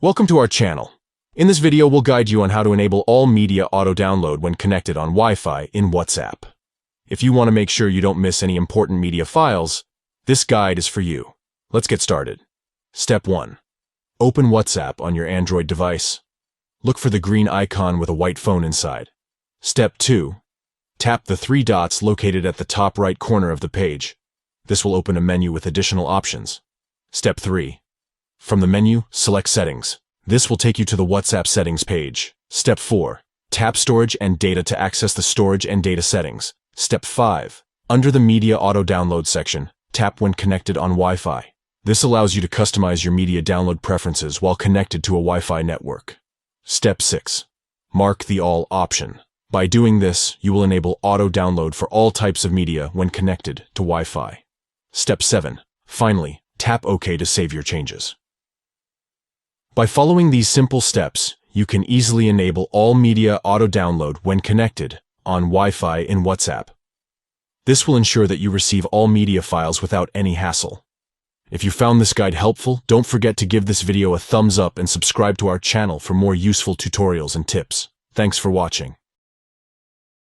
Welcome to our channel. In this video, we'll guide you on how to enable all media auto-download when connected on Wi-Fi in WhatsApp. If you want to make sure you don't miss any important media files, this guide is for you. Let's get started. Step 1. Open WhatsApp on your Android device. Look for the green icon with a white phone inside. Step 2. Tap the three dots located at the top right corner of the page. This will open a menu with additional options. Step 3. From the menu, select Settings. This will take you to the WhatsApp settings page. Step 4. Tap Storage and Data to access the storage and data settings. Step 5. Under the Media Auto-Download section, tap When Connected on Wi-Fi. This allows you to customize your media download preferences while connected to a Wi-Fi network. Step 6. Mark the All option. By doing this, you will enable auto-download for all types of media when connected to Wi-Fi. Step 7. Finally, tap OK to save your changes. By following these simple steps, you can easily enable all media auto-download when connected on Wi-Fi in WhatsApp. This will ensure that you receive all media files without any hassle. If you found this guide helpful, don't forget to give this video a thumbs up and subscribe to our channel for more useful tutorials and tips. Thanks for watching.